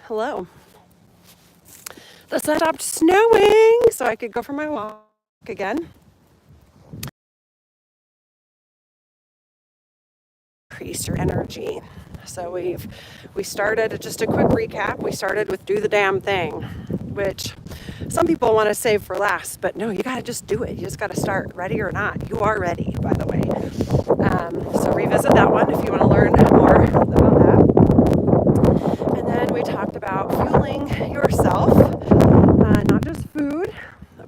Hello. The sun stopped snowing, so I could go for my walk again. Increase your energy. So we started, just a quick recap, we started with do the damn thing, which some people want to save for last, but no, you got to just do it. You just got to start, ready or not. You are ready, by the way. So revisit that one if you want to learn more about that. And then we talked about fueling yourself, not just food,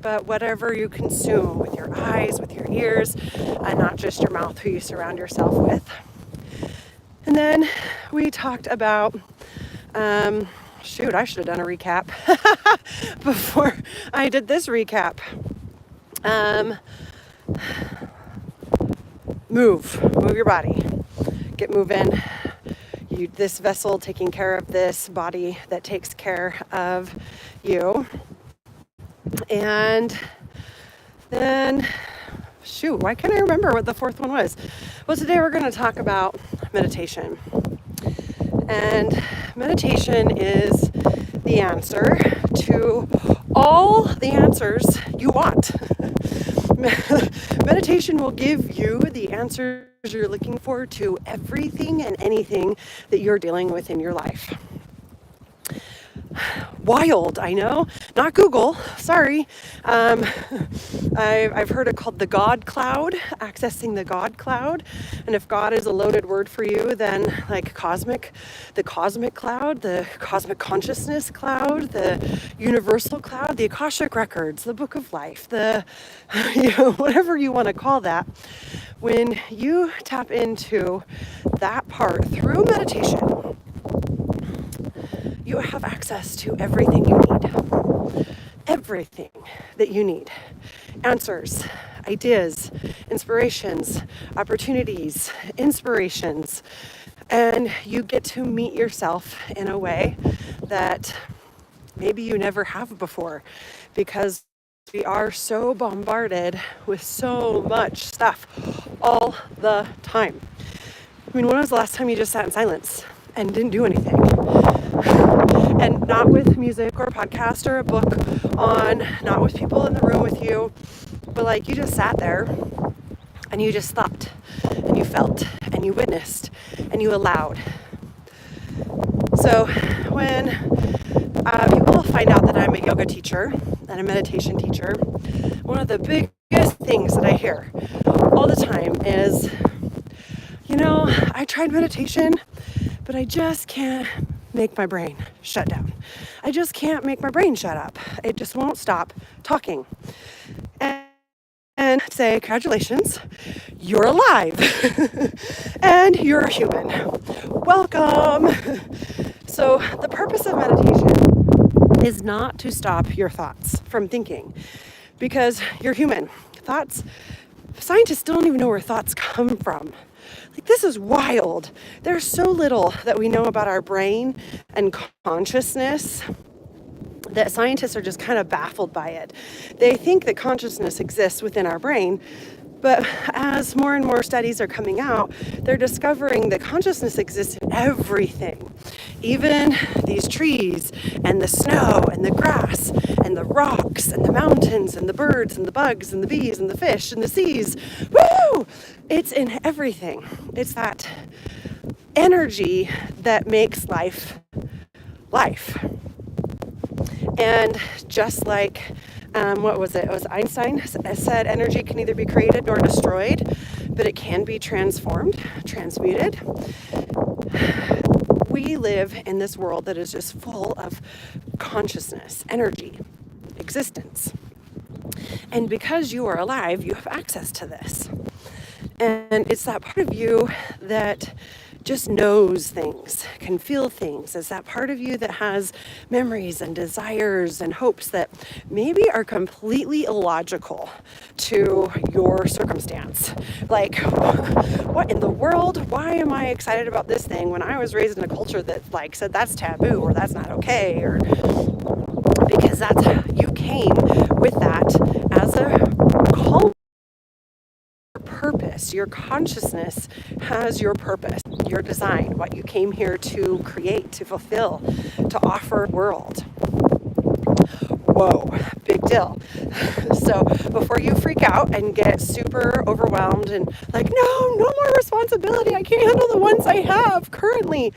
but whatever you consume with your eyes, with your ears, and not just your mouth, who you surround yourself with. And then we talked about, I should have done a recap before I did this recap. Move your body, get moving. This vessel taking care of this body that takes care of you. And then, why can't I remember what the fourth one was? Well, today we're going to talk about meditation. And meditation is the answer to all the answers you want. Meditation will give you the answers you're looking for to everything and anything that you're dealing with in your life. Wild, I know. Not Google, sorry. I've heard it called the God cloud, accessing the God cloud. And if God is a loaded word for you, then like the cosmic cloud, the cosmic consciousness cloud, the universal cloud, the Akashic records, the book of life, the, whatever you want to call that. When you tap into that part through meditation, you have access to everything you need. Everything that you need. Answers, ideas, inspirations, opportunities, inspirations. And you get to meet yourself in a way that maybe you never have before, because we are so bombarded with so much stuff all the time. I mean, when was the last time you just sat in silence and didn't do anything? And not with music or a podcast or a book on, not with people in the room with you, but like you just sat there and you just thought and you felt and you witnessed and you allowed. So when people find out that I'm a yoga teacher and a meditation teacher, one of the biggest things that I hear all the time is, I tried meditation, but I just can't make my brain shut down. I just can't make my brain shut up. It just won't stop talking. And say, congratulations, you're alive and you're a human. Welcome. So the purpose of meditation is not to stop your thoughts from thinking, because you're human. Scientists still don't even know where thoughts come from. Like, this is wild. There's so little that we know about our brain and consciousness that scientists are just kind of baffled by it. They think that consciousness exists within our brain, but as more and more studies are coming out, they're discovering that consciousness exists in everything. Even these trees and the snow and the grass and the rocks and the mountains and the birds and the bugs and the bees and the fish and the seas. Woo! It's in everything. It's that energy that makes life life. And just like, what was it? It was Einstein said energy can neither be created nor destroyed, but it can be transformed, transmuted. We live in this world that is just full of consciousness, energy, existence. And because you are alive, you have access to this. And it's that part of you that just knows things, can feel things. It's that part of you that has memories and desires and hopes that maybe are completely illogical to your circumstance. Like, what in the world? Why am I excited about this thing when I was raised in a culture that said that's taboo or that's not okay? Or because you came with that as a call purpose. Your consciousness has your purpose, your design, what you came here to create, to fulfill, to offer the world. Whoa, big deal. So before you freak out and get super overwhelmed and like, no more responsibility, I can't handle the ones I have currently,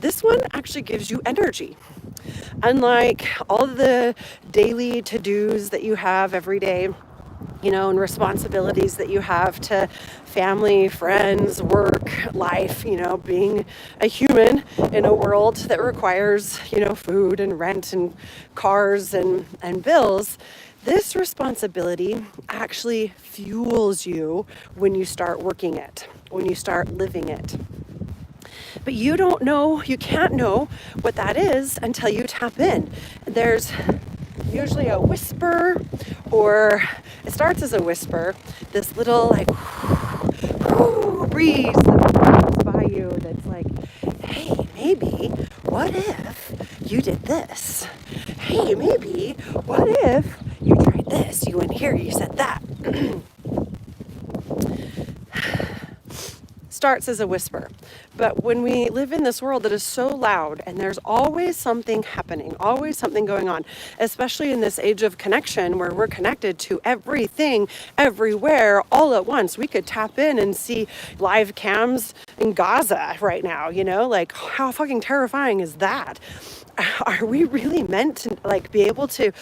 this one actually gives you energy. Unlike all the daily to-dos that you have every day, and responsibilities that you have to family, friends, work, life, being a human in a world that requires, food and rent and cars and bills. This responsibility actually fuels you when you start working it, when you start living it. But you can't know what that is until you tap in. There's usually a whisper, or it starts as a whisper, this little breeze that comes by you that's like, hey, maybe, what if you did this? Hey, maybe, what if you tried this? You went here, you said that. Starts as a whisper. But when we live in this world that is so loud and there's always something happening, always something going on, especially in this age of connection where we're connected to everything, everywhere, all at once. We could tap in and see live cams in Gaza right now, like how fucking terrifying is that? Are we really meant to be able to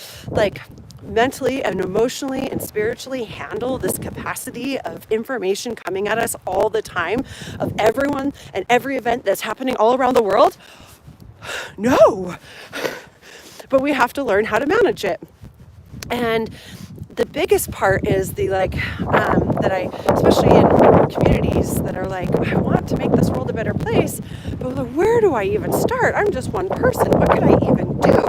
mentally and emotionally and spiritually handle this capacity of information coming at us all the time of everyone and every event that's happening all around the world? No. But we have to learn how to manage it. And the biggest part is especially in communities that are I want to make this world a better place, but where do I even start? I'm just one person. What could I even do?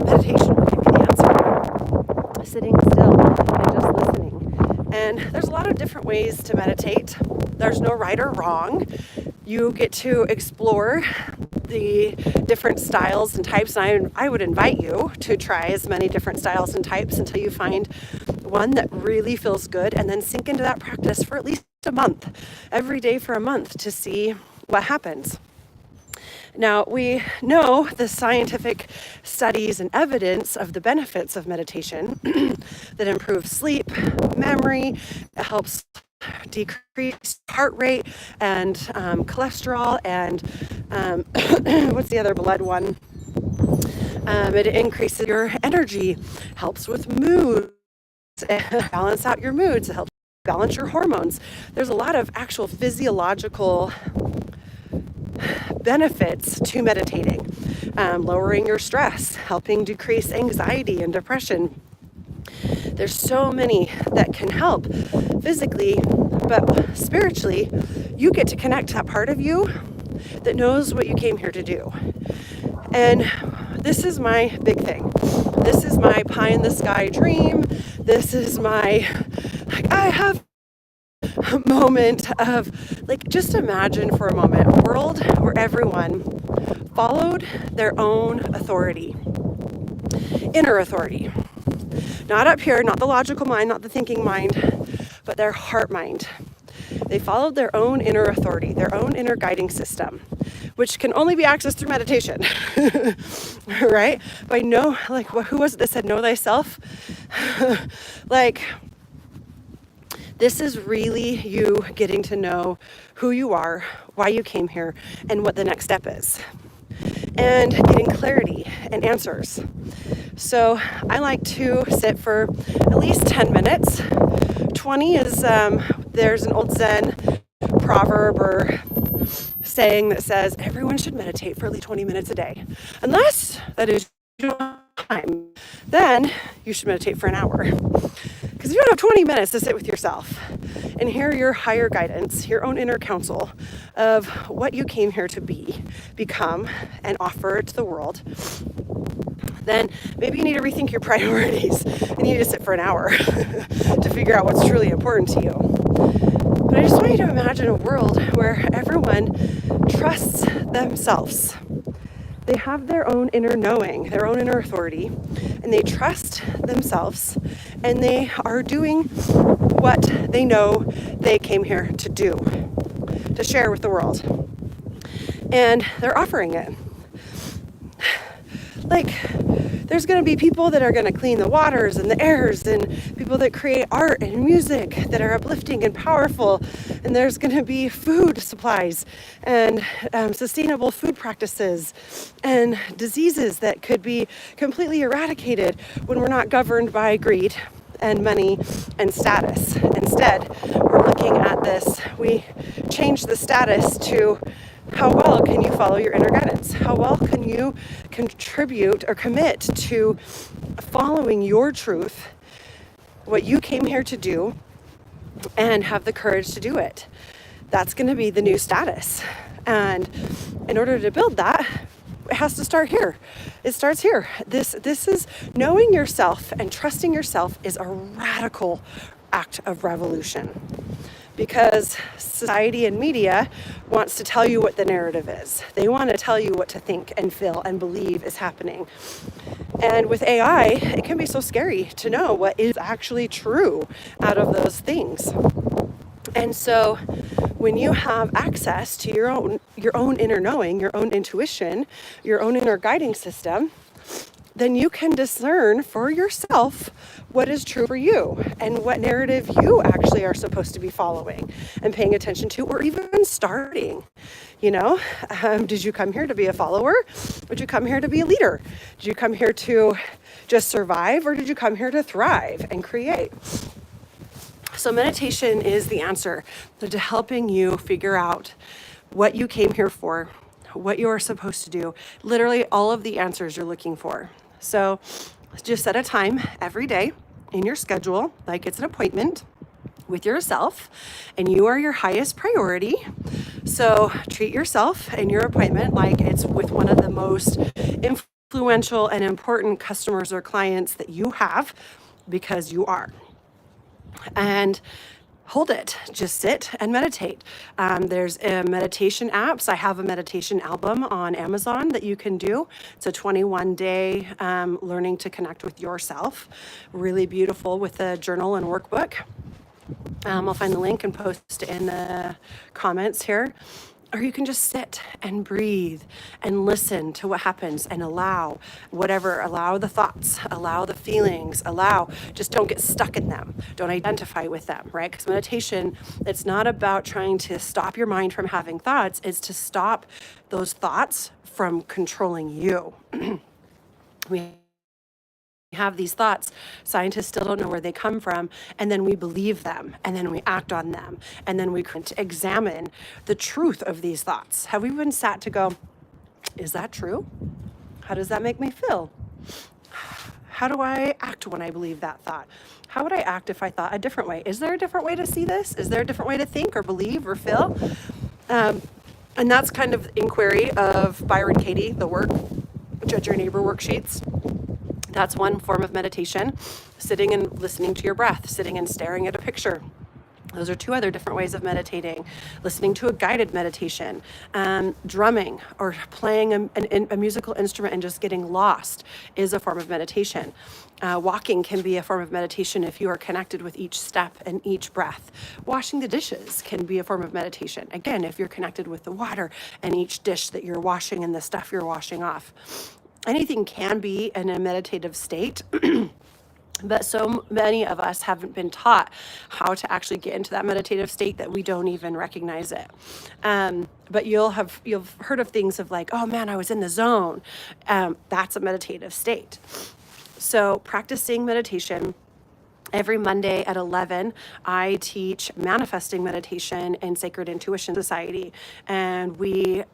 Meditation will give you the answer. Sitting still and just listening. And there's a lot of different ways to meditate. There's no right or wrong. You get to explore the different styles and types. And I would invite you to try as many different styles and types until you find one that really feels good, and then sink into that practice for at least a month, every day for a month, to see what happens. Now, we know the scientific studies and evidence of the benefits of meditation that improves sleep, memory, it helps decrease heart rate and cholesterol and what's the other blood one? It increases your energy, helps with mood, balance out your moods, it helps balance your hormones. There's a lot of actual physiological benefits to meditating, lowering your stress, helping decrease anxiety and depression. There's so many that can help physically, but spiritually, you get to connect to that part of you that knows what you came here to do. And this is my big thing. This is my pie in the sky dream. This is my, I have a moment of, just imagine for a moment a world where everyone followed their own authority, inner authority. Not up here, not the logical mind, not the thinking mind, but their heart mind. They followed their own inner authority, their own inner guiding system, which can only be accessed through meditation, right? Who was it that said, know thyself? This is really you getting to know who you are, why you came here, and what the next step is. And getting clarity and answers. So I like to sit for at least 10 minutes. 20 is, there's an old Zen proverb or saying that says everyone should meditate for at least 20 minutes a day. Unless that is your time, then you should meditate for an hour. Because if you don't have 20 minutes to sit with yourself and hear your higher guidance, your own inner counsel of what you came here to be, become, and offer to the world, then maybe you need to rethink your priorities and you need to sit for an hour to figure out what's truly important to you. But I just want you to imagine a world where everyone trusts themselves. They have their own inner knowing, their own inner authority, and they trust themselves, and they are doing what they know they came here to do, to share with the world. And they're offering it. Like, there's going to be people that are going to clean the waters and the airs, and people that create art and music that are uplifting and powerful. And there's going to be food supplies and sustainable food practices and diseases that could be completely eradicated when we're not governed by greed and money and status. Instead, we're looking at this. We change the status to how well can you follow your inner guidance? How well can you contribute or commit to following your truth, what you came here to do, and have the courage to do it? That's going to be the new status. And in order to build that, it has to start here. It starts here. This is knowing yourself and trusting yourself is a radical act of revolution. Because society and media wants to tell you what the narrative is. They want to tell you what to think and feel and believe is happening. And with AI, it can be so scary to know what is actually true out of those things. And so when you have access to your own inner knowing, your own intuition, your own inner guiding system, then you can discern for yourself what is true for you and what narrative you actually are supposed to be following and paying attention to, or even starting. Did you come here to be a follower? Did you come here to be a leader? Did you come here to just survive, or did you come here to thrive and create? So meditation is the answer to helping you figure out what you came here for, what you are supposed to do, literally all of the answers you're looking for. So just set a time every day in your schedule, like it's an appointment with yourself, and you are your highest priority. So treat yourself and your appointment like it's with one of the most influential and important customers or clients that you have, because you are. And hold it. Just sit and meditate. There's meditation apps. I have a meditation album on Amazon that you can do. It's a 21-day learning to connect with yourself. Really beautiful, with a journal and workbook. I'll find the link and post it in the comments here. Or you can just sit and breathe and listen to what happens and allow the thoughts, allow the feelings, just don't get stuck in them. Don't identify with them, right? Because meditation, it's not about trying to stop your mind from having thoughts. It's to stop those thoughts from controlling you. We have these thoughts, scientists still don't know where they come from, and then we believe them, and then we act on them, and then we examine the truth of these thoughts. Have we been sat to go, is that true? How does that make me feel? How do I act when I believe that thought? How would I act if I thought a different way? Is there a different way to see this? Is there a different way to think or believe or feel? And that's kind of inquiry of Byron Katie, the work, Judge Your Neighbor worksheets. That's one form of meditation, sitting and listening to your breath, sitting and staring at a picture. Those are two other different ways of meditating. Listening to a guided meditation, drumming or playing a musical instrument and just getting lost is a form of meditation. Walking can be a form of meditation if you are connected with each step and each breath. Washing the dishes can be a form of meditation. Again, if you're connected with the water and each dish that you're washing and the stuff you're washing off. Anything can be in a meditative state. But so many of us haven't been taught how to actually get into that meditative state that we don't even recognize it. But you'll heard of things of like, oh man, I was in the zone. That's a meditative state. So practicing meditation. Every Monday at 11, I teach manifesting meditation in Sacred Intuition Society. And we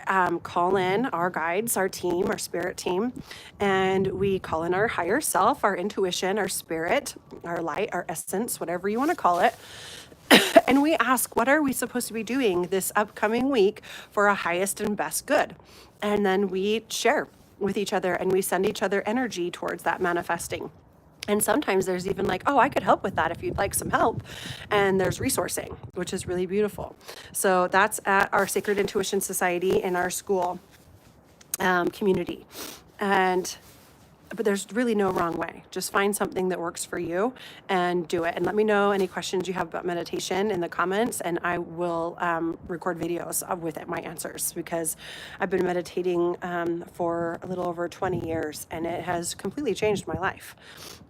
call in our guides, our team, our spirit team, and we call in our higher self, our intuition, our spirit, our light, our essence, whatever you want to call it. And we ask, what are we supposed to be doing this upcoming week for our highest and best good? And then we share with each other and we send each other energy towards that manifesting. And sometimes there's even like, oh, I could help with that if you'd like some help. And there's resourcing, which is really beautiful. So that's at our Sacred Intuition Society in our school community. And but there's really no wrong way. Just find something that works for you and do it. And let me know any questions you have about meditation in the comments, and I will record videos with my answers, because I've been meditating for a little over 20 years, and it has completely changed my life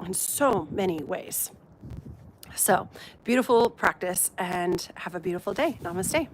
in so many ways. So beautiful practice, and have a beautiful day. Namaste.